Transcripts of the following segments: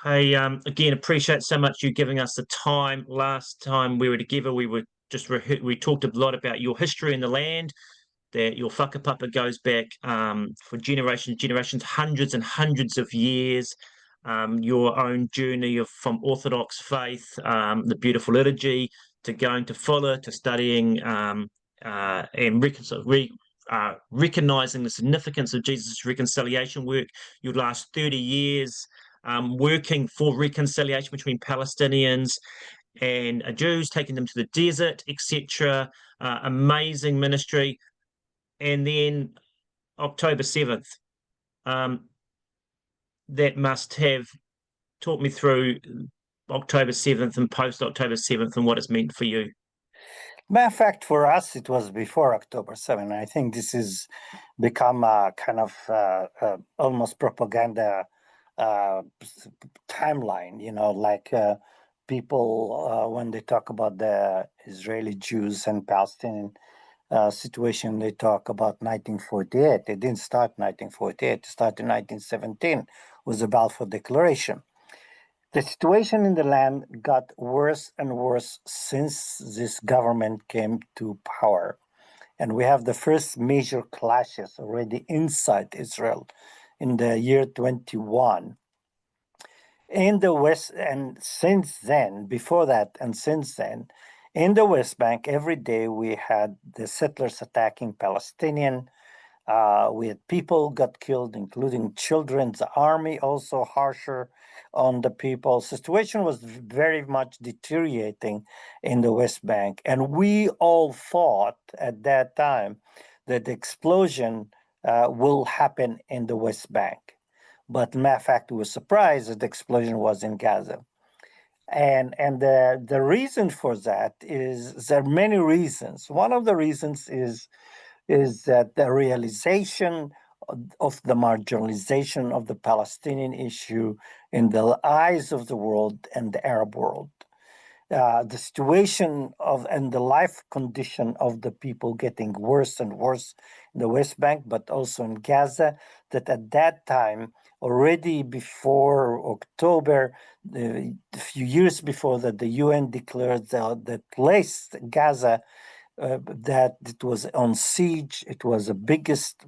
Hey, again, appreciate so much you giving us the time. Last time we were together, we talked a lot about your history in the land, that your whakapapa goes back for generations, hundreds and hundreds of years. Your own journey from Orthodox faith, the beautiful liturgy, to going to Fuller, to studying and recognizing the significance of Jesus' reconciliation work. Your last 30 years working for reconciliation between Palestinians and Jews, taking them to the desert, etc. Amazing ministry. And then October 7th, um, that must have taught me through October 7th and post October 7th and what it's meant for you. Matter of fact, for us, it was before October 7. I think this has become a kind of almost propaganda timeline, like people, when they talk about the Israeli Jews and Palestinian situation, they talk about 1948. It didn't start 1948, it started in 1917 with the Balfour Declaration. The situation in the land got worse and worse since this government came to power. And we have the first major clashes already inside Israel in the year 21. In the West, and since then, before that, and since then, in the West Bank, every day we had the settlers attacking Palestinian. We had people got killed, including children. The army also harsher on the people. Situation was very much deteriorating in the West Bank, and we all thought at that time that the explosion will happen in the West Bank. But matter of fact, we were surprised that the explosion was in Gaza. And the reason for that is there are many reasons. One of the reasons is that the realization of the marginalization of the Palestinian issue in the eyes of the world and the Arab world. The situation of and the life condition of the people getting worse and worse in the West Bank, but also in Gaza, that at that time, already before October, a few years before that, the UN declared that placed Gaza that it was on siege. It was the biggest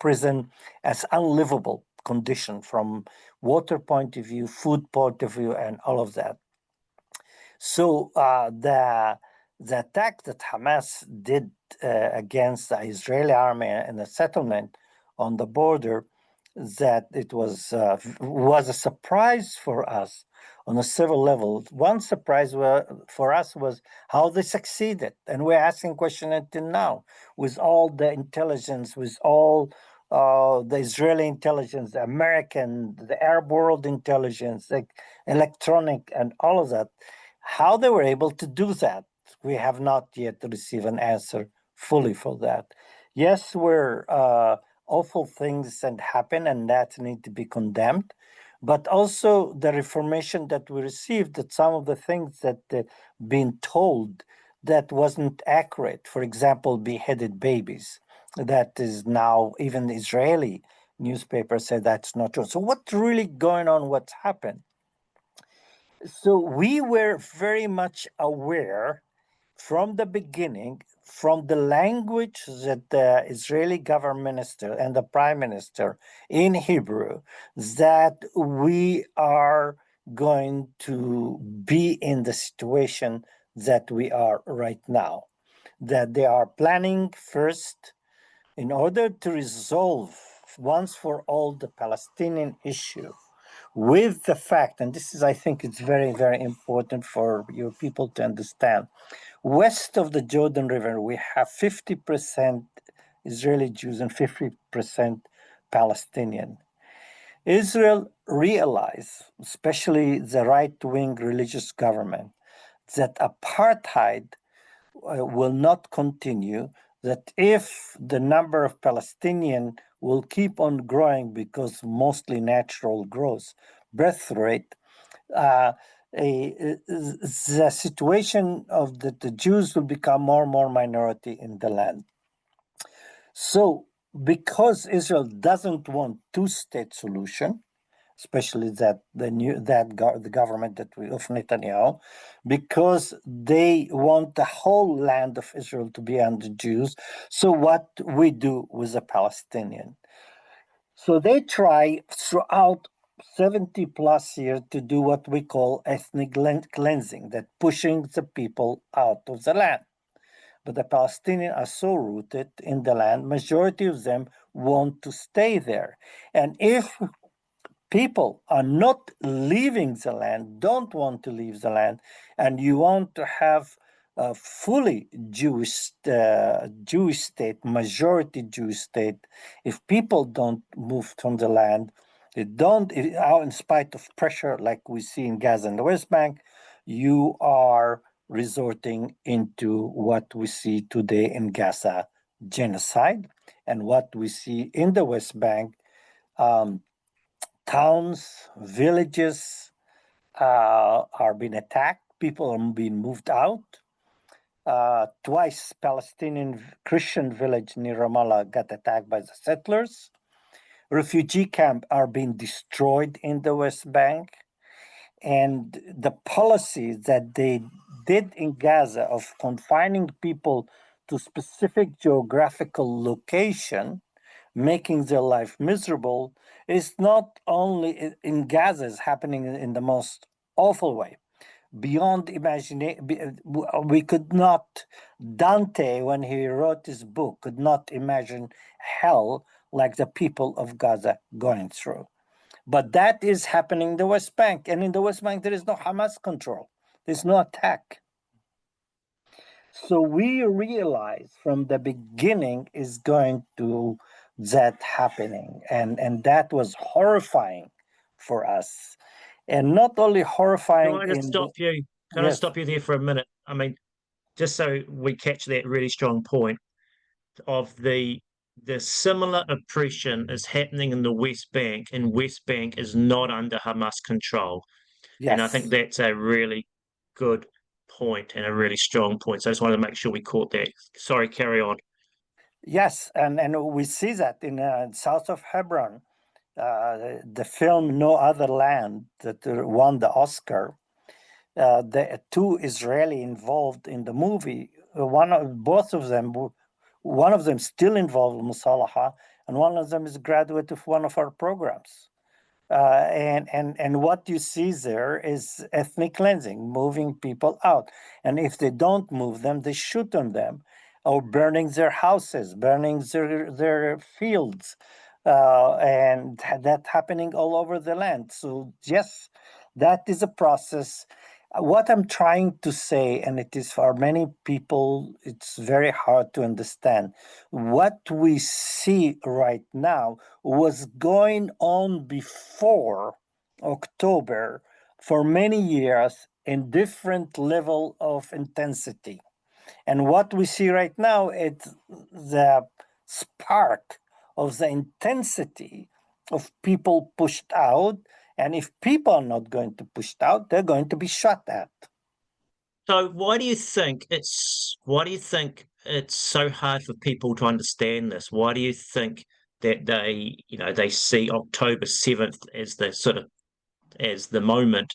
prison as unlivable condition from water point of view, food point of view, and all of that. So the attack that Hamas did against the Israeli army and the settlement on the border, that it was a surprise for us on a several levels. One surprise for us was how they succeeded, and we're asking question until now, with all the intelligence, with all the Israeli intelligence, the American, the Arab world intelligence, the electronic, and all of that. How they were able to do that, we have not yet received an answer fully for that. Yes, we're awful things that happen and that need to be condemned, but also the information that we received, that some of the things that been told that wasn't accurate. For example, beheaded babies. That is now even the Israeli newspaper said that's not true. So what's really going on? What's happened? So we were very much aware from the beginning, from the language that the Israeli government minister and the prime minister in Hebrew, that we are going to be in the situation that we are right now. That they are planning first in order to resolve once for all the Palestinian issue with the fact, and this is, I think it's very, very important for your people to understand, west of the Jordan River, we have 50% Israeli Jews and 50% Palestinian. Israel realized, especially the right-wing religious government, that apartheid will not continue, that if the number of Palestinian will keep on growing because mostly natural growth, birth rate, the situation of the Jews will become more and more minority in the land. So because Israel doesn't want two-state solution, especially the government of Netanyahu, because they want the whole land of Israel to be under Jews. So what we do with the Palestinian? So they try throughout 70 plus years to do what we call ethnic cleansing, that pushing the people out of the land. But the Palestinians are so rooted in the land, majority of them want to stay there. And if people are not leaving the land, don't want to leave the land, and you want to have a fully Jewish state, majority Jewish state, if people don't move from the land, in spite of pressure like we see in Gaza and the West Bank, you are resorting into what we see today in Gaza, genocide, and what we see in the West Bank, towns, villages are being attacked. People are being moved out. Twice, Palestinian Christian village near Ramallah got attacked by the settlers. Refugee camps are being destroyed in the West Bank. And the policy that they did in Gaza of confining people to specific geographical location, making their life miserable, is not only in Gaza, is happening in the most awful way. Beyond imagination, we could not, Dante, when he wrote his book, could not imagine hell like the people of Gaza going through. But that is happening in the West Bank. And in the West Bank, there is no Hamas control. There's no attack. So we realize from the beginning is going to that happening. And that was horrifying for us. And not only horrifying Can I just stop you? Can I yes, stop you there for a minute? I mean, just so we catch that really strong point of the similar oppression is happening in the West Bank, and West Bank is not under Hamas control. And I think yes, that's a really good point and a really strong point. So I just wanted to make sure we caught that. Sorry, carry on. yes. And we see that in south of Hebron, the film No Other Land that won the Oscar. The two Israeli involved in the movie, both of them, one of them still involved in Musalaha, and one of them is a graduate of one of our programs. And what you see there is ethnic cleansing, moving people out. And if they don't move them, they shoot on them, or burning their houses, burning their fields, and that happening all over the land. So yes, that is a process. What I'm trying to say, and it is for many people, it's very hard to understand. What we see right now was going on before October for many years in different level of intensity. And what we see right now is the spark of the intensity of people pushed out. And if people are not going to push out, they're going to be shot at. So why do you think it's so hard for people to understand this? Why do you think that they see October 7th as the sort of as the moment,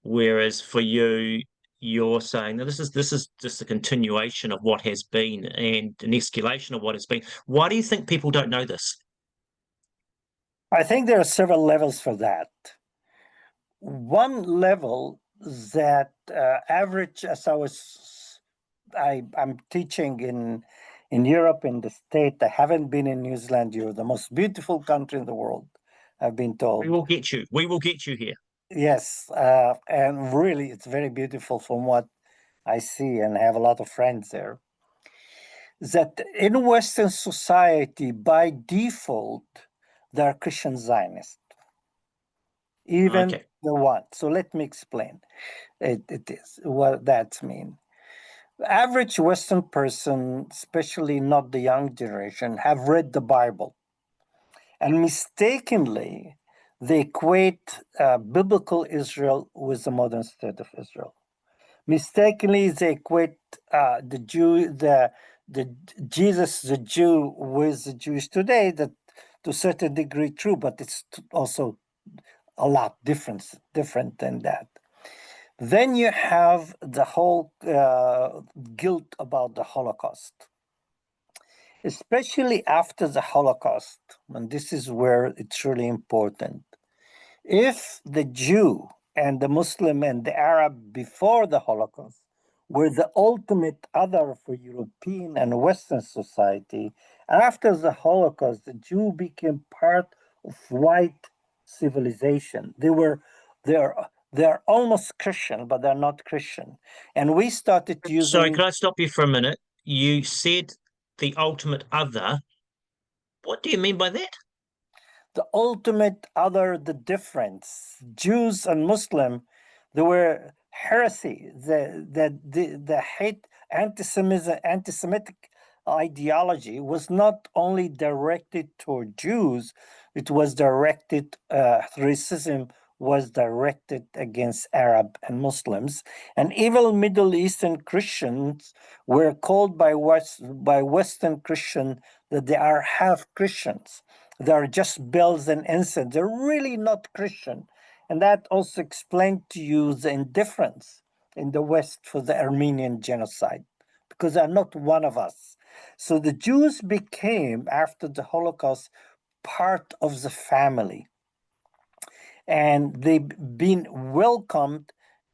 whereas for you, you're saying that this is just a continuation of what has been and an escalation of what has been. Why do you think people don't know this? I think there are several levels for that. One level that average, as I'm teaching in Europe, in the state. I haven't been in New Zealand. You're the most beautiful country in the world, I've been We told. will get you. We will get you here. Yes, and really, it's very beautiful from what I see, and I have a lot of friends there. That in Western society, by default, they are Christian Zionists, even Okay. the one. So let me explain. It is what that means. Average Western person, especially not the young generation, have read the Bible, and mistakenly they equate biblical Israel with the modern state of Israel. Mistakenly, they equate the Jesus, the Jew, with the Jewish today. That to a certain degree true, but it's also a lot different than that. Then you have the whole guilt about the Holocaust, especially after the Holocaust, and this is where it's really important. If the Jew and the Muslim and the Arab before the Holocaust were the ultimate other for European and Western society, after the Holocaust, the Jew became part of white civilization. They're almost Christian, but they're not Christian. And we started Sorry, using can I stop you for a minute? You said the ultimate other. What do you mean by that? the ultimate other, the difference. Jews and Muslim, there were heresy, the hate, antisemitism, anti-Semitic ideology was not only directed toward Jews, it was directed, racism was directed against Arab and Muslims. And even Middle Eastern Christians were called by Western Christian that they are half Christians. They're just bells and incense. They're really not Christian. And that also explained to you the indifference in the West for the Armenian genocide, because they're not one of us. So the Jews became, after the Holocaust, part of the family. And they've been welcomed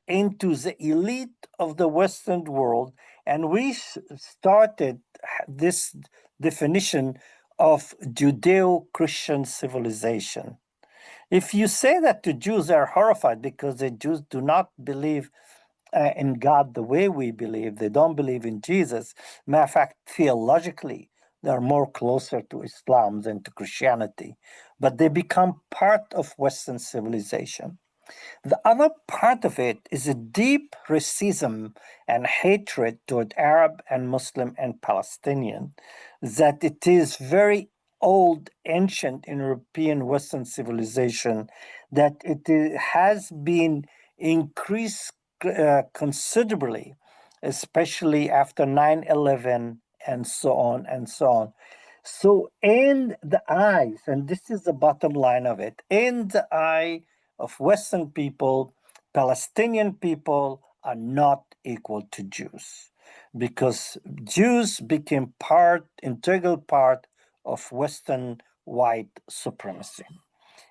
into the elite of the Western world. And we started this definition of Judeo-Christian civilization. If you say that to Jews, they're horrified because the Jews do not believe in God the way we believe. They don't believe in Jesus. Matter of fact, theologically, they're more closer to Islam than to Christianity. But they become part of Western civilization. The other part of it is a deep racism and hatred toward Arab and Muslim and Palestinian, that it is very old, ancient in European Western civilization, that it has been increased considerably, especially after 9/11 and so on and so on. So in the eyes, and this is the bottom line of it, in the eye of Western people, Palestinian people are not equal to Jews, because Jews became integral part of Western white supremacy.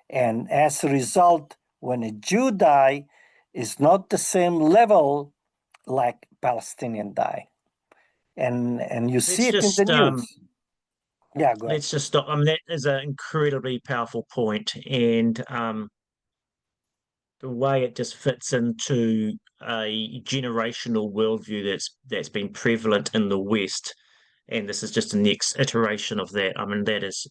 And as a result, when a Jew die, is not the same level like Palestinian die. And you see it in the news. Yeah, go ahead. Let's just stop. I mean, that is an incredibly powerful point, and the way it just fits into a generational worldview that's been prevalent in the West, and this is just the next iteration of that. I mean, that is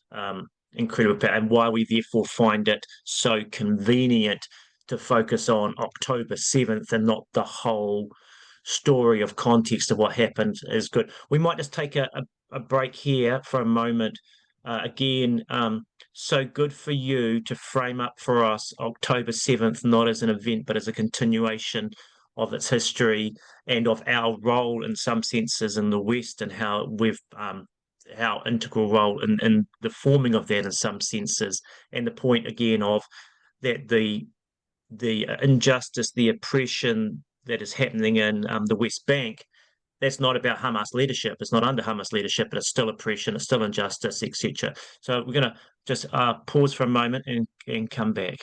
incredible, and why we therefore find it so convenient to focus on October 7th and not the whole story of context of what happened is good. We might just take a break here for a moment. Again, so good for you to frame up for us October 7th, not as an event, but as a continuation of its history and of our role in some senses in the West, and how we've how integral role in the forming of that in some senses, and the point again of that the injustice, the oppression that is happening in the West Bank, that's not about Hamas leadership. It's not under Hamas leadership, but it's still oppression, it's still injustice, etc. So we're going to just pause for a moment and come back.